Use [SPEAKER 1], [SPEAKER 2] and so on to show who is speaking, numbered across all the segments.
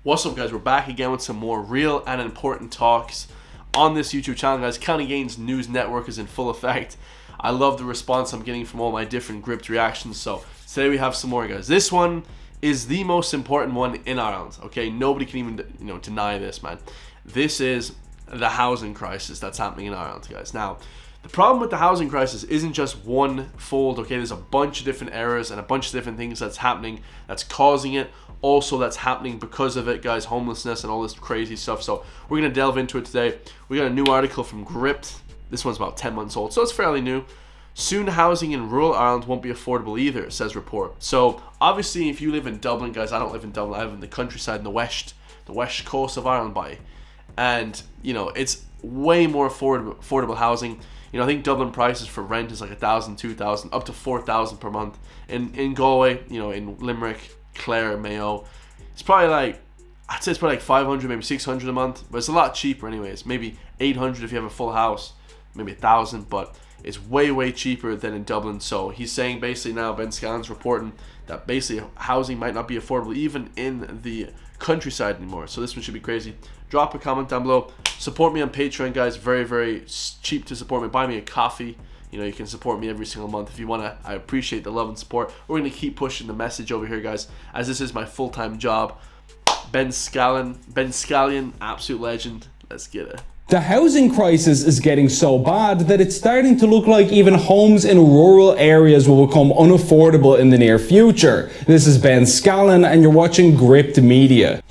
[SPEAKER 1] What's up, guys? We're back again with some more real and important talks on this YouTube channel, guys. County Gains News Network is in full effect. I love the response I'm getting from all my different GRIPT reactions. So today we have some more, guys. This one is the most important one in Ireland. Okay, nobody can even deny this, man. This is the housing crisis that's happening in Ireland, guys. Now, the problem with the housing crisis isn't just one fold. Okay, there's a bunch of different errors and a bunch of different things that's happening that's causing it. Also, that's happening because of it, guys, homelessness and all this crazy stuff. So we're going to delve into it today. We got a new article from GRIPT. This one's about 10 months old, so it's fairly new. Soon housing in rural Ireland won't be affordable either, says report. So obviously, if you live in Dublin, guys, I don't live in Dublin. I live in the countryside in the west coast of Ireland, and it's way more affordable housing. I think Dublin prices for rent is like 1,000, 2,000, up to 4,000 per month. In Galway, in Limerick, Clare, Mayo, it's probably like, I'd say it's probably like 500, maybe 600 a month, but it's a lot cheaper anyways. Maybe 800 if you have a full house, maybe 1,000, but it's way cheaper than in Dublin. So he's saying basically now, Ben Scallan's reporting that basically housing might not be affordable even in the countryside anymore. So this one should be crazy. Drop a comment down below. Support me on Patreon, guys. Very cheap to support me. Buy me a coffee. You can support me every single month if you want to. I appreciate the love and support. We're going to keep pushing the message over here, guys, as this is my full-time job. Ben Scallan, absolute legend. Let's get it.
[SPEAKER 2] The housing crisis is getting so bad that it's starting to look like even homes in rural areas will become unaffordable in the near future. This is Ben Scallan and you're watching GRIPT Media.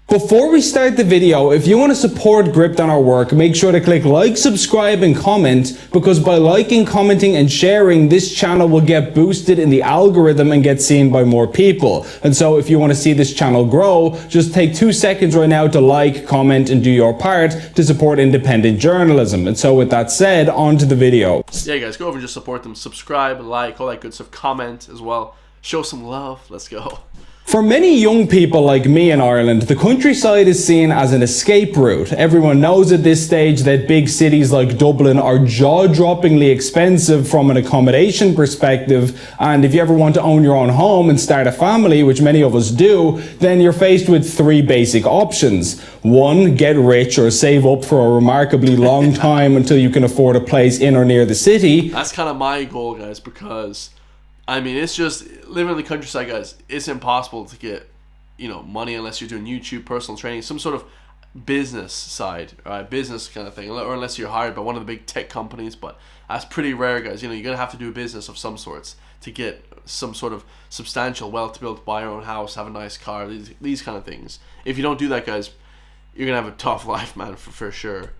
[SPEAKER 2] Before we start the video, if you want to support GRIPT on our work, make sure to click like, subscribe and comment, because by liking, commenting and sharing, this channel will get boosted in the algorithm and get seen by more people. And so if you want to see this channel grow, just take 2 seconds right now to like, comment and do your part to support independent journalism. And so with that said, on to the video.
[SPEAKER 1] Yeah, guys, go over and just support them. Subscribe, like, all that good stuff. Comment as well. Show some love. Let's go.
[SPEAKER 2] For many young people like me in Ireland, the countryside is seen as an escape route. Everyone knows at this stage that big cities like Dublin are jaw-droppingly expensive from an accommodation perspective, and if you ever want to own your own home and start a family, which many of us do, then you're faced with 3 basic options. 1, get rich or save up for a remarkably long time until you can afford a place in or near the city.
[SPEAKER 1] That's kind of my goal, guys, because it's just living in the countryside, guys. It's impossible to get, money unless you're doing YouTube, personal training, some sort of business side, right? Business kind of thing, or unless you're hired by one of the big tech companies. But that's pretty rare, guys. You're gonna have to do a business of some sorts to get some sort of substantial wealth to be able to buy your own house, have a nice car, these kind of things. If you don't do that, guys, you're gonna have a tough life, man, for sure.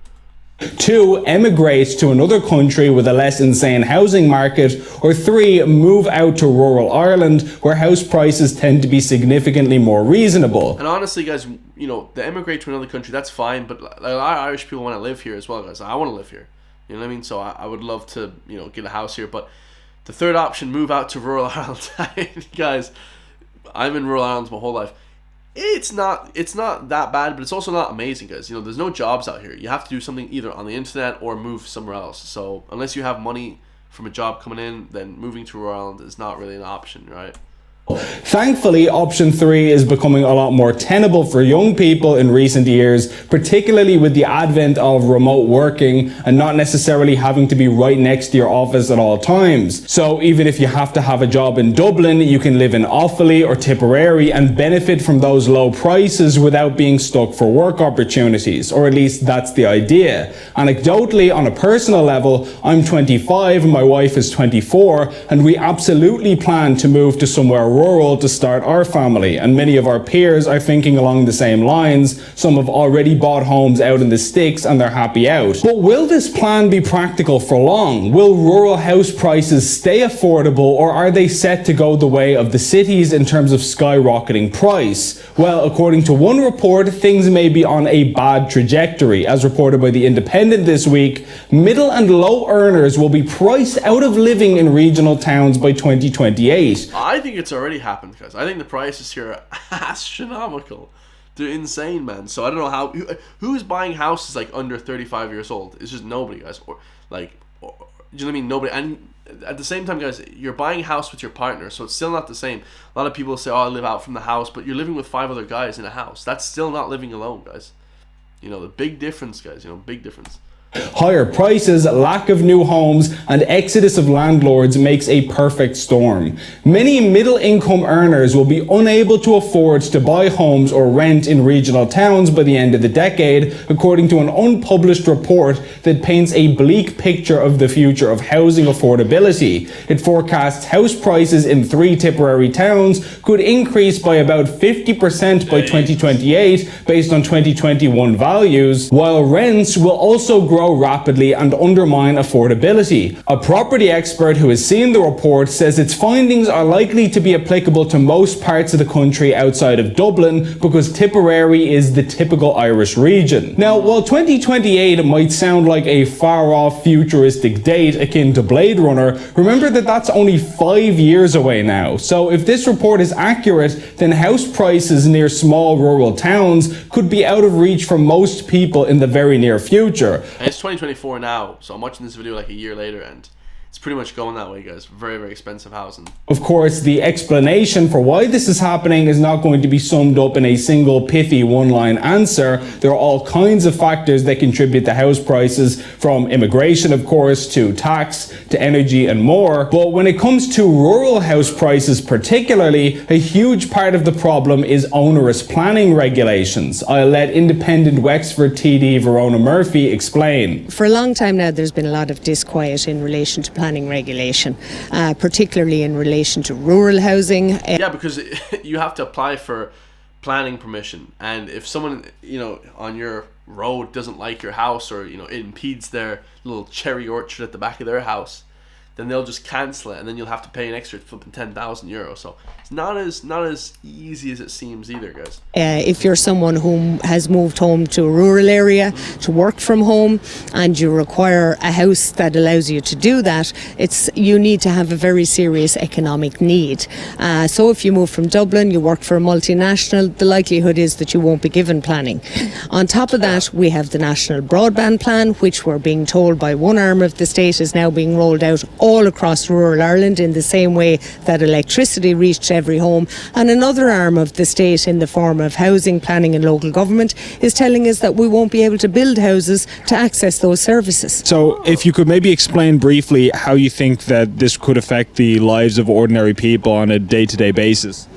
[SPEAKER 2] 2, emigrate to another country with a less insane housing market. Or 3, move out to rural Ireland where house prices tend to be significantly more reasonable.
[SPEAKER 1] And honestly, guys, the emigrate to another country, that's fine, but a lot of Irish people want to live here as well, guys. I want to live here. You know what I mean? So I would love to, get a house here. But the third option, move out to rural Ireland. Guys, I'm in rural Ireland my whole life. It's not that bad, but it's also not amazing, guys. There's no jobs out here. You have to do something either on the internet or move somewhere else. So unless you have money from a job coming in, then moving to rural Ireland is not really an option, right?
[SPEAKER 2] Thankfully, option 3 is becoming a lot more tenable for young people in recent years, particularly with the advent of remote working and not necessarily having to be right next to your office at all times. So even if you have to have a job in Dublin, you can live in Offaly or Tipperary and benefit from those low prices without being stuck for work opportunities, or at least that's the idea. Anecdotally, on a personal level, I'm 25 and my wife is 24, and we absolutely plan to move to somewhere rural to start our family, and many of our peers are thinking along the same lines. Some have already bought homes out in the sticks and they're happy out. But will this plan be practical for long? Will rural house prices stay affordable, or are they set to go the way of the cities in terms of skyrocketing price? Well, according to one report, things may be on a bad trajectory. As reported by The Independent this week, middle and low earners will be priced out of living in regional towns by 2028.
[SPEAKER 1] I think it's already happened, guys. I think the prices here are astronomical. They're insane, man. So I don't know who's buying houses like under 35 years old. It's just nobody, guys. Do you know what I mean? Nobody. And at the same time, guys, you're buying a house with your partner, so it's still not the same. A lot of people say, oh, I live out from the house, but you're living with 5 other guys in a house. That's still not living alone, guys. You know, the big difference, guys, big difference.
[SPEAKER 2] Higher prices, lack of new homes, and exodus of landlords makes a perfect storm. Many middle-income earners will be unable to afford to buy homes or rent in regional towns by the end of the decade, according to an unpublished report that paints a bleak picture of the future of housing affordability. It forecasts house prices in 3 Tipperary towns could increase by about 50% by 2028 based on 2021 values, while rents will also grow rapidly and undermine affordability. A property expert who has seen the report says its findings are likely to be applicable to most parts of the country outside of Dublin because Tipperary is the typical Irish region. Now, while 2028 might sound like a far-off futuristic date akin to Blade Runner, remember that that's only 5 years away now. So if this report is accurate, then house prices near small rural towns could be out of reach for most people in the very near future.
[SPEAKER 1] It's 2024 now, so I'm watching this video like a year later, and it's pretty much going that way, guys. Very, very expensive housing.
[SPEAKER 2] Of course, the explanation for why this is happening is not going to be summed up in a single pithy one-line answer. There are all kinds of factors that contribute to house prices, from immigration, of course, to tax, to energy and more. But when it comes to rural house prices particularly, a huge part of the problem is onerous planning regulations. I'll let independent Wexford TD Verona Murphy explain.
[SPEAKER 3] For a long time now, there's been a lot of disquiet in relation to planning regulation, particularly in relation to rural housing.
[SPEAKER 1] Yeah, because you have to apply for planning permission, and if someone on your road doesn't like your house, or it impedes their little cherry orchard at the back of their house, then they'll just cancel it, and then you'll have to pay an extra flipping €10,000. So it's not as easy as it seems either, guys.
[SPEAKER 3] If you're someone who has moved home to a rural area to work from home, and you require a house that allows you to do that, you need to have a very serious economic need. So if you move from Dublin, you work for a multinational, the likelihood is that you won't be given planning. On top of that, we have the National Broadband Plan, which we're being told by one arm of the state is now being rolled out all across rural Ireland in the same way that electricity reached every home, and another arm of the state in the form of housing planning and local government is telling us that we won't be able to build houses to access those services.
[SPEAKER 2] So if you could maybe explain briefly how you think that this could affect the lives of ordinary people on a day-to-day basis.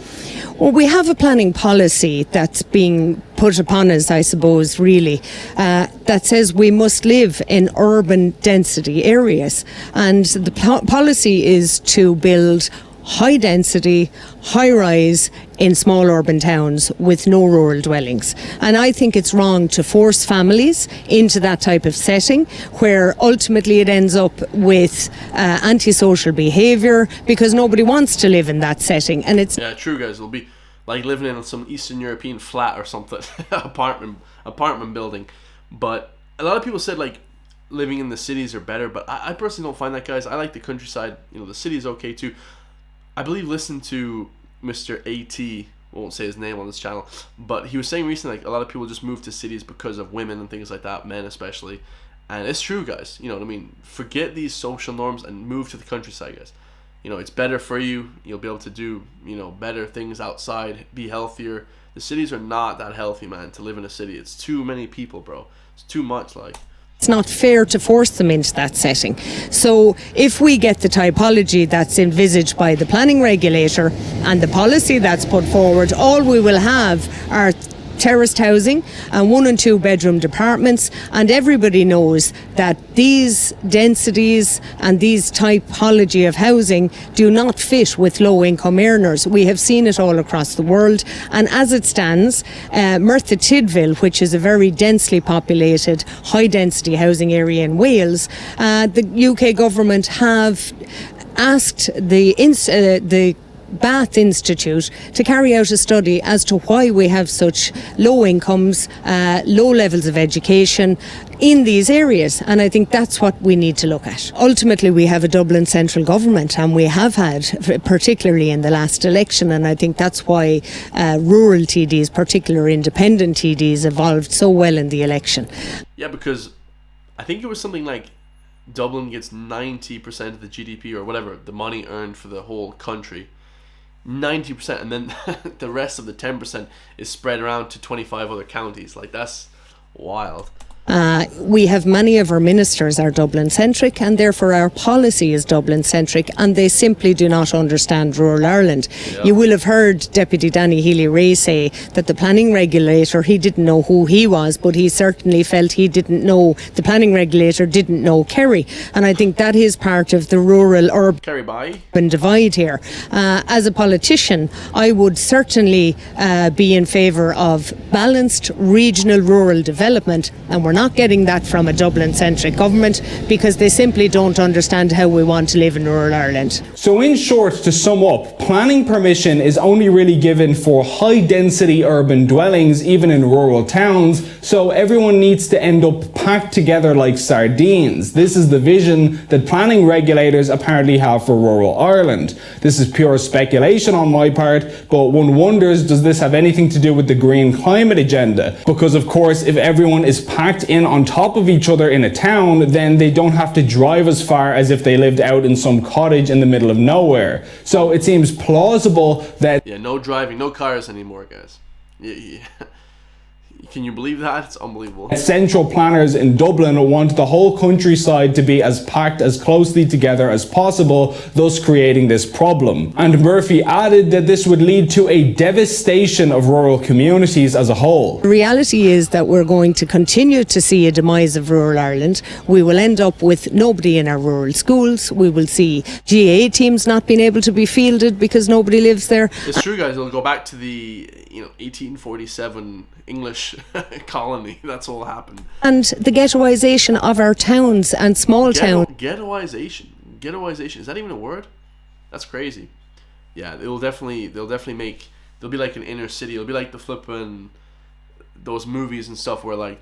[SPEAKER 3] Well, we have a planning policy that's being put upon us, I suppose, really, that says we must live in urban density areas. And the policy is to build high density, high rise in small urban towns with no rural dwellings. And I think it's wrong to force families into that type of setting where ultimately it ends up with antisocial behaviour because nobody wants to live in that setting. And it's
[SPEAKER 1] true, guys. It'll be like living in some Eastern European flat or something, apartment building. But a lot of people said like living in the cities are better, but I personally don't find that, guys. I like the countryside. The city is okay too. I believe listen to Mr. AT, won't say his name on this channel, but he was saying recently like a lot of people just move to cities because of women and things like that, men especially. And it's true, guys. You know what I mean? Forget these social norms and move to the countryside, guys. It's better for you. You'll be able to do, better things outside, be healthier. The cities are not that healthy, man, to live in a city. It's too many people, bro. It's too much, like.
[SPEAKER 3] It's not fair to force them into that setting. So if we get the typology that's envisaged by the planning regulator and the policy that's put forward, all we will have are terraced housing and 1 and 2 bedroom departments, and everybody knows that these densities and these typology of housing do not fit with low income earners. We have seen it all across the world, and as it stands, Merthyr Tydfil, which is a very densely populated high density housing area in Wales, the UK government have asked the Bath Institute to carry out a study as to why we have such low incomes, low levels of education in these areas, and I think that's what we need to look at. Ultimately, we have a Dublin central government, and we have had, particularly in the last election, and I think that's why rural TDs, particularly independent TDs, evolved so well in the election.
[SPEAKER 1] Yeah, because I think it was something like Dublin gets 90% of the GDP or whatever, the money earned for the whole country. 90%, and then the rest of the 10% is spread around to 25 other counties. Like, that's wild.
[SPEAKER 3] We have many of our ministers are Dublin-centric, and therefore our policy is Dublin-centric, and they simply do not understand rural Ireland. Yeah. You will have heard Deputy Danny Healy-Rae say that the planning regulator, he didn't know who he was, but he certainly felt he didn't know, the planning regulator didn't know Kerry. And I think that is part of the rural urban divide here. As a politician, I would certainly be in favour of balanced regional rural development, and we're not getting that from a Dublin-centric government because they simply don't understand how we want to live in rural Ireland.
[SPEAKER 2] So in short, to sum up, planning permission is only really given for high-density urban dwellings, even in rural towns, so everyone needs to end up packed together like sardines. This is the vision that planning regulators apparently have for rural Ireland. This is pure speculation on my part, but one wonders, does this have anything to do with the green climate agenda? Because of course, if everyone is packed in on top of each other in a town, then they don't have to drive as far as if they lived out in some cottage in the middle of nowhere. So it seems plausible that...
[SPEAKER 1] Yeah, no driving, no cars anymore, guys. Yeah. Can you believe that? It's unbelievable.
[SPEAKER 2] Central planners in Dublin want the whole countryside to be as packed as closely together as possible, thus creating this problem. And Murphy added that this would lead to a devastation of rural communities as a whole.
[SPEAKER 3] The reality is that we're going to continue to see a demise of rural Ireland. We will end up with nobody in our rural schools. We will see GAA teams not being able to be fielded because nobody lives there.
[SPEAKER 1] It's true, guys. It'll go back to the 1847 English colony. That's all happened.
[SPEAKER 3] And the ghettoisation of our towns and small towns.
[SPEAKER 1] Ghettoisation. Is that even a word? That's crazy. Yeah, they'll definitely make, they'll be like an inner city. It'll be like the flippin' those movies and stuff where like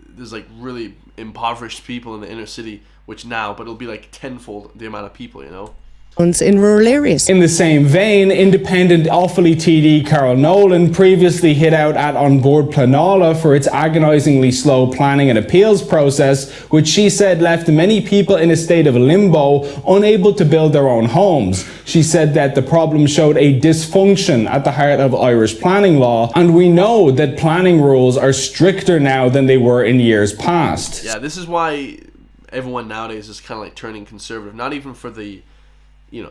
[SPEAKER 1] there's like really impoverished people in the inner city, but it'll be like tenfold the amount of people, you know?
[SPEAKER 3] In rural areas.
[SPEAKER 2] In the same vein, independent Offaly TD Carol Nolan previously hit out at On Board Planala for its agonisingly slow planning and appeals process, which she said left many people in a state of limbo, unable to build their own homes. She said that the problem showed a dysfunction at the heart of Irish planning law, and we know that planning rules are stricter now than they were in years past.
[SPEAKER 1] Yeah, this is why everyone nowadays is kind of like turning conservative, not even for the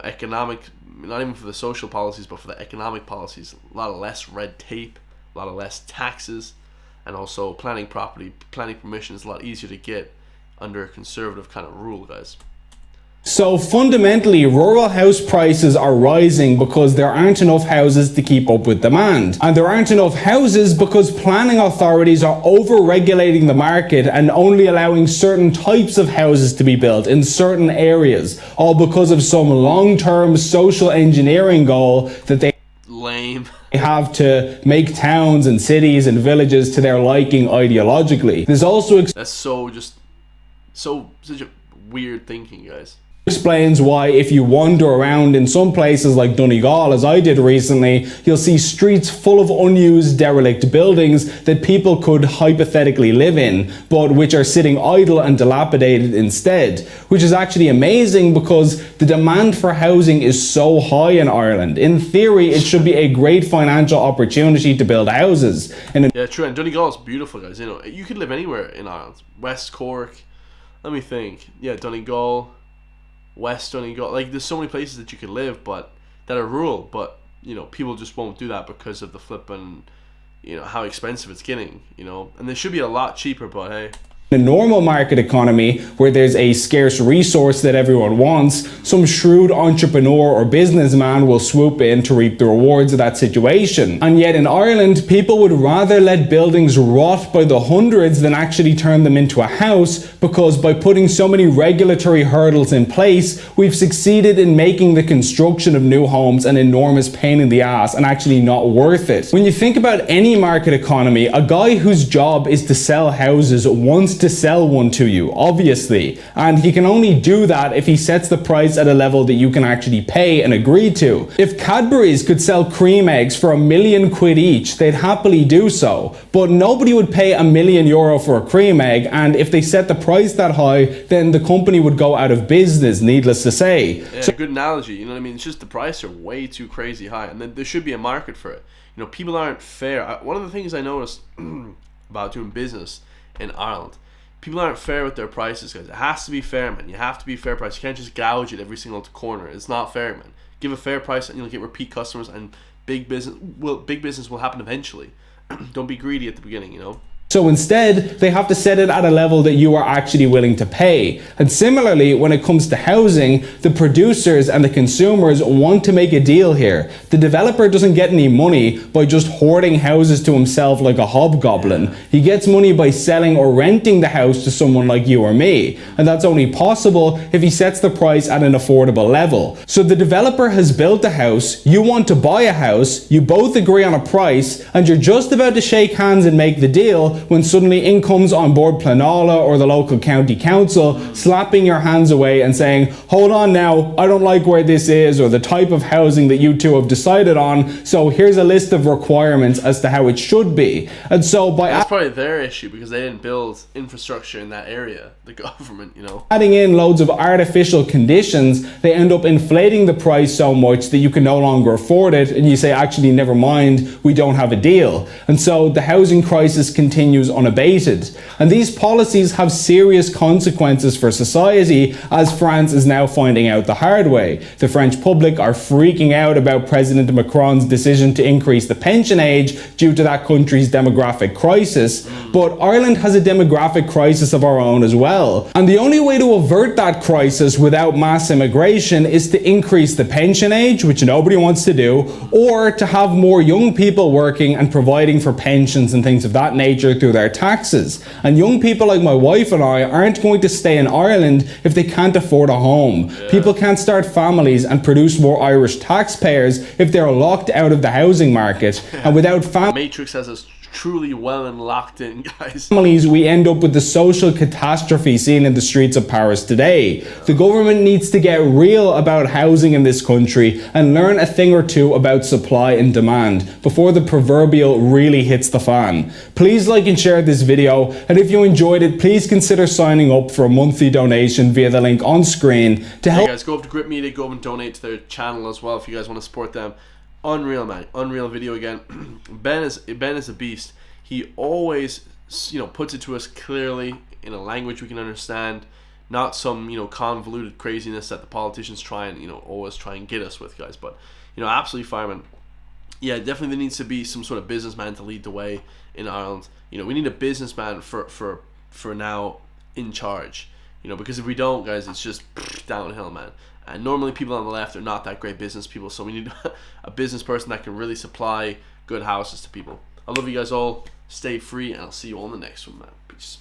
[SPEAKER 1] economic, not even for the social policies, but for the economic policies. A lot of less red tape, a lot of less taxes, and also planning permission is a lot easier to get under a conservative kind of rule, guys.
[SPEAKER 2] So fundamentally, rural house prices are rising because there aren't enough houses to keep up with demand. And there aren't enough houses because planning authorities are over-regulating the market and only allowing certain types of houses to be built in certain areas, all because of some long-term social engineering goal that they have to make towns and cities and villages to their liking ideologically. There's also...
[SPEAKER 1] That's such a weird thinking, guys.
[SPEAKER 2] Explains why if you wander around in some places like Donegal, as I did recently, you'll see streets full of unused derelict buildings that people could hypothetically live in, but which are sitting idle and dilapidated instead, which is actually amazing because the demand for housing is so high in Ireland. In theory, it should be a great financial opportunity to build houses.
[SPEAKER 1] Yeah, true, and Donegal is beautiful, guys. You could live anywhere in Ireland. West Cork, let me think. Yeah, Donegal, West Donegal, like there's so many places that you could live but that are rural, but people just won't do that because of the flipping how expensive it's getting, and they should be a lot cheaper, but hey.
[SPEAKER 2] In a normal market economy where there's a scarce resource that everyone wants, some shrewd entrepreneur or businessman will swoop in to reap the rewards of that situation. And yet in Ireland, people would rather let buildings rot by the hundreds than actually turn them into a house, because by putting so many regulatory hurdles in place, we've succeeded in making the construction of new homes an enormous pain in the ass and actually not worth it. When you think about any market economy, a guy whose job is to sell houses wants wants to sell one to you, obviously, and he can only do that if he sets the price at a level that you can actually pay and agree to. If Cadbury's could sell cream eggs for £1,000,000 each, they'd happily do so, but nobody would pay €1,000,000 for a cream egg, and if they set the price that high, then the company would go out of business, needless to say.
[SPEAKER 1] Yeah, good analogy, you know what I mean? It's just the price are way too crazy high, and then there should be a market for it. You know, people aren't fair. One of the things I noticed about doing business in Ireland, people aren't fair with their prices, guys. It has to be fair, man. You have to be fair price. You can't just gouge it every single corner. It's not fair, man. Give a fair price and you'll get repeat customers, and big business will happen eventually. Don't be greedy at the beginning, you know.
[SPEAKER 2] So instead, they have to set it at a level that you are actually willing to pay. And similarly, when it comes to housing, the producers and the consumers want to make a deal here. The developer doesn't get any money by just hoarding houses to himself like a hobgoblin. He gets money by selling or renting the house to someone like you or me. And that's only possible if he sets the price at an affordable level. So the developer has built a house, you want to buy a house, you both agree on a price, and you're just about to shake hands and make the deal when suddenly in comes on board Planala or the local county council, slapping your hands away and saying, hold on now, I don't like where this is or the type of housing that you two have decided on, so here's a list of requirements as to how it should be. And so by
[SPEAKER 1] that's probably their issue, because they didn't build infrastructure in that area, the government, you know.
[SPEAKER 2] Adding in loads of artificial conditions, they end up inflating the price so much that you can no longer afford it, and you say, actually, never mind, we don't have a deal. And so the housing crisis continues unabated. And these policies have serious consequences for society, as France is now finding out the hard way. The French public are freaking out about President Macron's decision to increase the pension age due to that country's demographic crisis. But Ireland has a demographic crisis of our own as well. And the only way to avert that crisis without mass immigration is to increase the pension age, which nobody wants to do, or to have more young people working and providing for pensions and things of that nature through their taxes. And young people like my wife and I aren't going to stay in Ireland if they can't afford a home. Yeah. People can't start families and produce more Irish taxpayers if they're locked out of the housing market. And without
[SPEAKER 1] Matrix has us truly well and locked in, guys.
[SPEAKER 2] Families, we end up with the social catastrophe seen in the streets of Paris today. The government needs to get real about housing in this country and learn a thing or two about supply and demand before the proverbial really hits the fan. Please like and share this video, and if you enjoyed it, please consider signing up for a monthly donation via the link on screen to help.
[SPEAKER 1] Hey guys, go up to GRIPT Media, go up and donate to their channel as well if you guys want to support them. Unreal, man. Unreal video again. Ben is a beast. He always, you know, puts it to us clearly in a language we can understand, not some, you know, convoluted craziness that the politicians try and, you know, always try and get us with, guys. But, you know, absolutely fine, man. Yeah, definitely there needs to be some sort of businessman to lead the way in Ireland. You know, we need a businessman for now in charge. You know, because if we don't, guys, it's just downhill, man. And normally people on the left are not that great business people, so we need a business person that can really supply good houses to people. I love you guys all. Stay free, and I'll see you all in the next one, man. Peace.